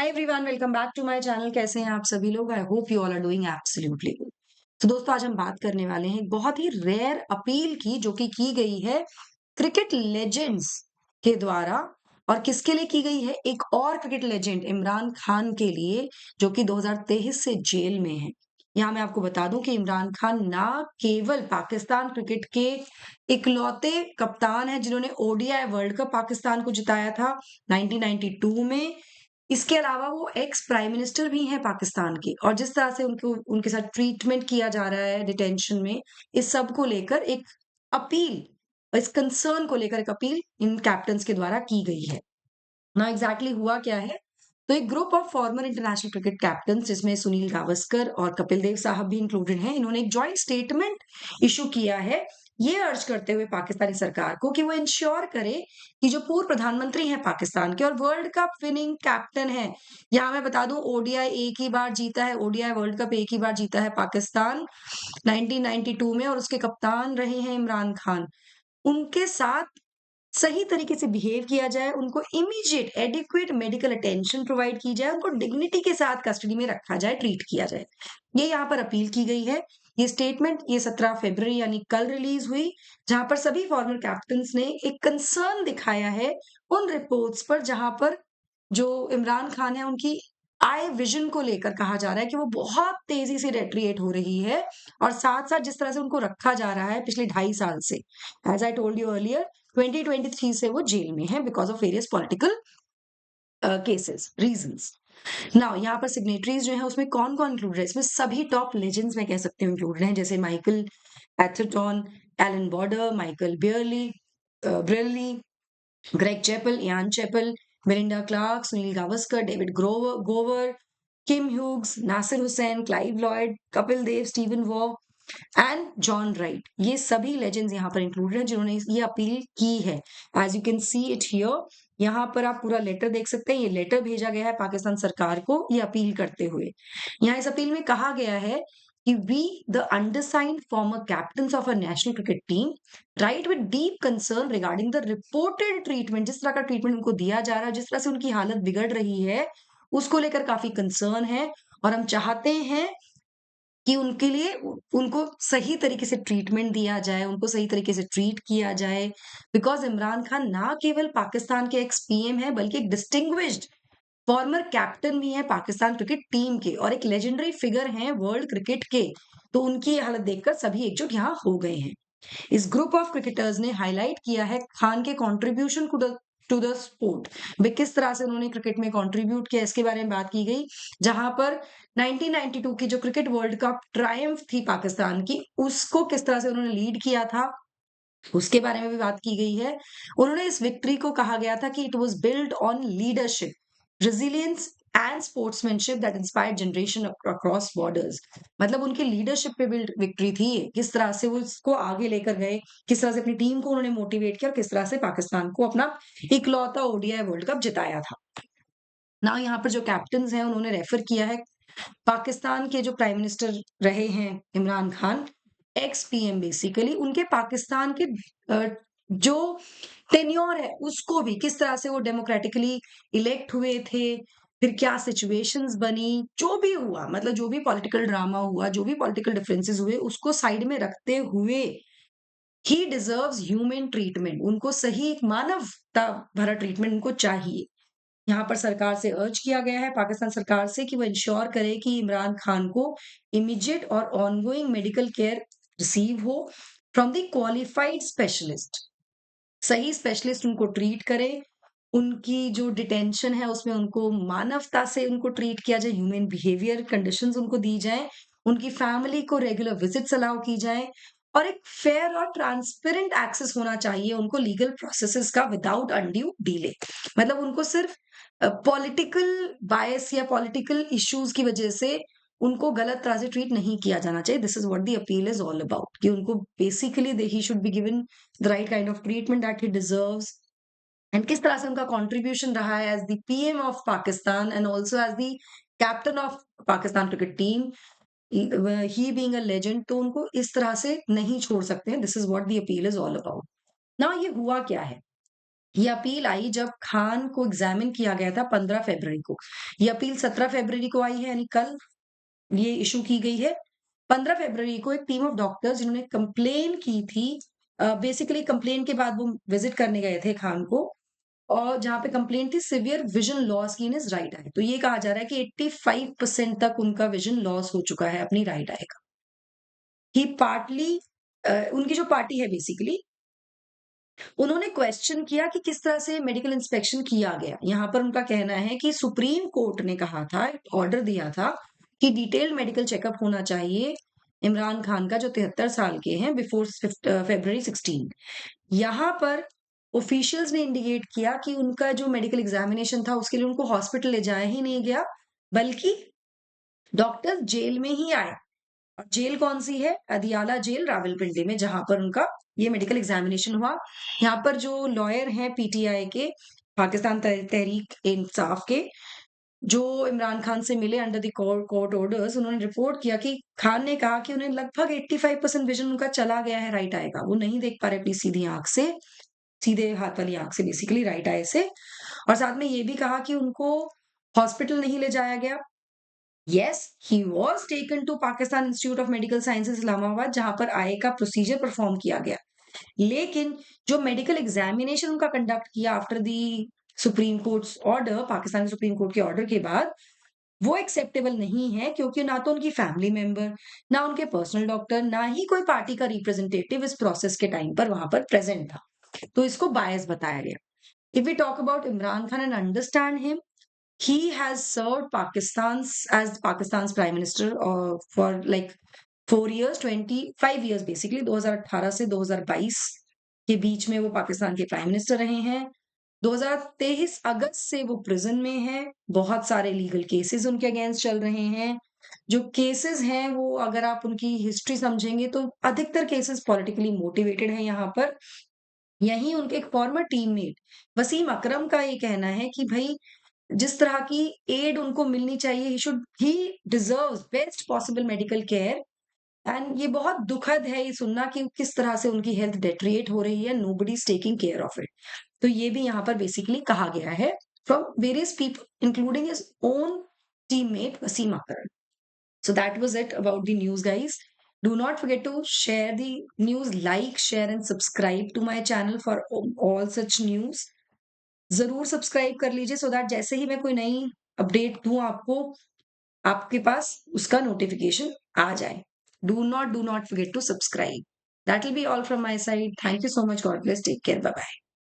Hi everyone, welcome back to my channel. कैसे हैं आप सभी लोग? I hope you all are doing absolutely good. तो दोस्तों, आज हम बात करने वाले हैं एक बहुत ही रेयर अपील की, जो कि की गई है क्रिकेट लेजेंड्स के द्वारा। और किसके लिए की गई है? एक और क्रिकेट लेजेंड इमरान खान के लिए, जो कि 2023 से जेल में है। यहाँ मैं आपको बता दूं कि इमरान खान ना केवल पाकिस्तान क्रिकेट के इकलौते कप्तान हैं जिन्होंने ओडीआई वर्ल्ड कप पाकिस्तान को जिताया था 1992 में। इसके अलावा वो एक्स प्राइम मिनिस्टर भी हैं पाकिस्तान के, और जिस तरह से उनको उनके साथ ट्रीटमेंट किया जा रहा है डिटेंशन में, इस सब को लेकर एक अपील, इस कंसर्न को लेकर एक अपील इन कैप्टन्स के द्वारा की गई है। ना एग्जैक्टली हुआ क्या है? तो एक group of former international cricket captain, जिसमें सुनील गावस्कर और कपिल देव साहब भी इंक्लूडेड हैं, इन्होंने एक जॉइंट स्टेटमेंट इशू किया है, ये अर्ज करते हुए पाकिस्तानी सरकार को कि वो इंश्योर करे कि जो पूर्व प्रधानमंत्री हैं पाकिस्तान के और वर्ल्ड कप विनिंग कैप्टन हैं, यहाँ मैं बता दूं ओडीआई एक ही बार जीता है, ओडीआई वर्ल्ड कप एक ही बार जीता है पाकिस्तान 1992 में, और उसके कप्तान रहे हैं इमरान खान। उनके साथ सही तरीके से बिहेव किया जाए, उनको immediate adequate medical attention provide की जाए, उनको डिग्निटी के साथ कस्टडी में रखा जाए, ट्रीट किया जाए। ये यहाँ पर अपील की गई है। ये स्टेटमेंट ये 17 फरवरी यानी कल रिलीज हुई, जहां पर सभी फॉर्मर कैप्टन्स ने एक कंसर्न दिखाया है उन रिपोर्ट्स पर, जहां पर जो इमरान खान है उनकी आई विजन को लेकर कहा जा रहा है कि वो बहुत तेजी से डेट्रिएट हो रही है, और साथ साथ जिस तरह से उनको रखा जा रहा है पिछले 2.5 साल से, as I told you earlier, 2023 से वो जेल में है because of various political cases reasons. Now यहाँ पर सिग्नेटरीज जो है उसमें कौन कौन इंक्लूडेड है? इसमें सभी टॉप लेजेंड्स मैं कह सकती हूँ इंक्लूडेड हैं, जैसे Michael Atherton, Allan Border, Michael Brearley, Greg Chappell, Ian Chappell, Melinda Clark, Sunil Gavaskar, David Gower, Kim Hughes, Nasser Hussain, Clive Lloyd, Kapil Dev, Steven Waugh and John Wright. ये सभी लेजेंड्स यहाँ पर इंक्लूडेड हैं जिन्होंने ये अपील की है। As you can see it here, यहाँ पर आप पूरा लेटर देख सकते हैं। ये लेटर भेजा गया है पाकिस्तान सरकार को ये अपील करते हुए। यहाँ इस अपील में कहा गया है कि we the undersigned former captains of a national cricket team write with deep concern regarding the reported treatment. जिस तरह का ट्रीटमेंट उनको दिया जा रहा है, जिस तरह से उनकी हालत बिगड़ रही है, उसको लेकर काफी कंसर्न है, और हम चाहते हैं कि उनके लिए उनको सही तरीके से ट्रीटमेंट दिया जाए, उनको सही तरीके से ट्रीट किया जाए। बिकॉज़ इमरान खान ना केवल पाकिस्तान के एक्स पीएम हैं, बल्कि एक डिस्टिंग्विश्ड फॉर्मर कैप्टन भी हैं पाकिस्तान क्रिकेट टीम के, और एक लेजेंडरी फिगर हैं वर्ल्ड क्रिकेट के। तो उनकी ये हालत देखकर सभी एकजुट यहाँ हो गए हैं। इस ग्रुप ऑफ क्रिकेटर्स ने हाईलाइट किया है खान के कंट्रीब्यूशन टू द स्पोर्ट। वे किस तरह से उन्होंने क्रिकेट में कंट्रीब्यूट किया, इसके बारे में बात की गई। जहां पर 1992 की जो क्रिकेट वर्ल्ड कप ट्रायम्फ थी पाकिस्तान की, उसको किस तरह से उन्होंने लीड किया था, उसके बारे में भी बात की गई है। उन्होंने इस विक्ट्री को कहा गया था कि it was build on leadership, resilience and sportsmanship that inspired generation across borders. मतलब उनकी लीडरशिप पे बिल्ड विक्ट्री थी ये। किस तरह से वो इसको आगे लेकर गए, किस तरह से अपनी टीम को उन्होंने मोटिवेट किया, और किस तरह से पाकिस्तान को अपना इकलौता ओडीआई वर्ल्ड कप जिताया था। ना यहाँ पर जो कैप्टन्स हैं उन्होंने रेफर किया है पाकिस्तान के जो प्राइम मिनिस्टर रहे हैं Imran Khan, x PM basically, उनके पाकिस्तान के जो टेन्योर है उसको भी, किस तरह से वो डेमोक्रेटिकली इलेक्ट हुए थे, फिर क्या सिचुएशंस बनी, जो भी हुआ, मतलब जो भी पॉलिटिकल ड्रामा हुआ, जो भी पॉलिटिकल डिफरेंसेस हुए, उसको साइड में रखते हुए ही डिजर्व्स ह्यूमन ट्रीटमेंट। उनको सही एक मानवता भरा ट्रीटमेंट उनको चाहिए। यहाँ पर सरकार से अर्ज किया गया है, पाकिस्तान सरकार से, कि वो इंश्योर करे कि इमरान खान को इमीडिएट और ऑनगोइंग मेडिकल केयर रिसीव हो फ्रॉम द क्वालिफाइड स्पेशलिस्ट। सही स्पेशलिस्ट उनको ट्रीट करे, उनकी जो डिटेंशन है उसमें उनको मानवता से उनको ट्रीट किया जाए, ह्यूमन बिहेवियर कंडीशंस उनको दी जाए, उनकी फैमिली को रेगुलर विजिट्स अलाउ की जाए, और एक फेयर और ट्रांसपेरेंट एक्सेस होना चाहिए उनको लीगल प्रोसेसेस का विदाउट अनड्यू डिले। मतलब उनको सिर्फ पॉलिटिकल बायस या पॉलिटिकल इश्यूज की वजह से उनको गलत तरह से ट्रीट नहीं किया जाना चाहिए। This is what the appeal is all about, कि उनको basically he should be given the right kind of treatment that he deserves, and किस तरह से उनका कंट्रीब्यूशन रहा है as the PM of Pakistan and also as the captain of Pakistan cricket team, he being a legend, तो उनको इस तरह से नहीं छोड़ सकते हैं। This is what the appeal is all about. Now ये हुआ क्या है? ये अपील आई जब खान को एग्जामिन किया गया था 15 फरवरी को। ये अपील 17 फरवरी को आई है, यानी कल ये इश्यू की गई है। 15 फरवरी को एक टीम ऑफ डॉक्टर्स जिन्होंने कंप्लेन की थी, बेसिकली कंप्लेन के बाद वो विजिट करने गए थे खान को, और जहाँ पे कंप्लेन थी सिवियर विजन लॉस की इन हिज राइट आई। तो ये कहा जा रहा है कि 85% तक उनका विजन लॉस हो चुका है अपनी राइट आई का। ही पार्टली उनकी जो पार्टी है बेसिकली, उन्होंने क्वेश्चन किया कि किस तरह से मेडिकल इंस्पेक्शन किया गया। यहाँ पर उनका कहना है कि सुप्रीम कोर्ट ने कहा था, ऑर्डर दिया था कि डिटेल्ड मेडिकल चेकअप होना चाहिए इमरान खान का, जो 73 साल के हैं, बिफोर फरवरी 16। यहाँ पर ऑफिशियल्स ने इंडिकेट किया कि उनका जो मेडिकल एग्जामिनेशन था उसके लिए उनको हॉस्पिटल ले जाया ही नहीं गया, बल्कि डॉक्टर जेल में ही आए। और जेल कौन-सी है? अदियाला जेल रावलपिंडी में, जहाँ पर उनका ये मेडिकल एग्जामिनेशन हुआ। यहाँ पर जो लॉयर हैं पीटीआई के, पाकिस्तान तहरीक इंसाफ के, जो इमरान खान से मिले अंडर द कोर्ट ऑर्डर्स, उन्होंने रिपोर्ट किया कि खान ने कहा कि उन्हें लगभग 85% विजन उनका चला गया है राइट आई का। वो नहीं देख पा रहे अपनी सीधी आँख से, सीधे हाथ वाली आँख से, बेसिकली राइट आई से। और साथ में ये भी कहा कि उनको हॉस्पिटल नहीं ले जाया गया। Yes, he was taken to Pakistan Institute of Medical Sciences Islamabad, जहां पर आय का प्रोसीजर परफॉर्म किया गया। लेकिन जो मेडिकल एग्जामिनेशन उनका कंडक्ट किया after the supreme courts order, Pakistani supreme court के ऑर्डर के बाद, वो एक्सेप्टेबल नहीं है, क्योंकि ना तो उनकी फैमिली मेंबर, ना उनके पर्सनल डॉक्टर, ना ही कोई पार्टी का रिप्रेजेंटेटिव इस प्रोसेस के टाइम पर वहां पर प्रेजेंट था। तो इसको बायस बताया गया। If we talk about Imran Khan and understand him, he has served Pakistan's prime minister for like 4 years, 25 years basically। 2018 से 2022 के बीच में वो पाकिस्तान के प्राइम मिनिस्टर रहे हैं। 2023 अगस्त से वो प्रिजन में हैं। बहुत सारे लीगल केसेस उनके अगेंस्ट चल रहे हैं। जो केसेस हैं वो, अगर आप उनकी हिस्ट्री समझेंगे, तो अधिकतर केसेस पॉलिटिकली मोटिवेटेड हैं यहाँ पर। यहीं उनके एक फॉर्मर टीममेट वसीम अकरम का ये कहना है कि भई, जिस तरह की एड उनको मिलनी चाहिए, ही deserves best possible medical care. And ये बहुत दुखद है ये सुनना कि किस तरह से उनकी हेल्थ डेटरिएट हो रही है, nobody is taking care of it. तो ये भी यहाँ पर बेसिकली कहा गया है from various people including his own teammate Wasim Akram. So that was it about the news, guys. Do not forget to share the news, like, share, and subscribe to my channel for all such news. ज़रूर subscribe कर लीजिए, so that जैसे ही मैं कोई नई update दूँ आपको, आपके पास उसका नोटिफिकेशन आ जाए। Do not forget to subscribe. That will be all from my side. Thank you so much. God bless. Take care. Bye bye.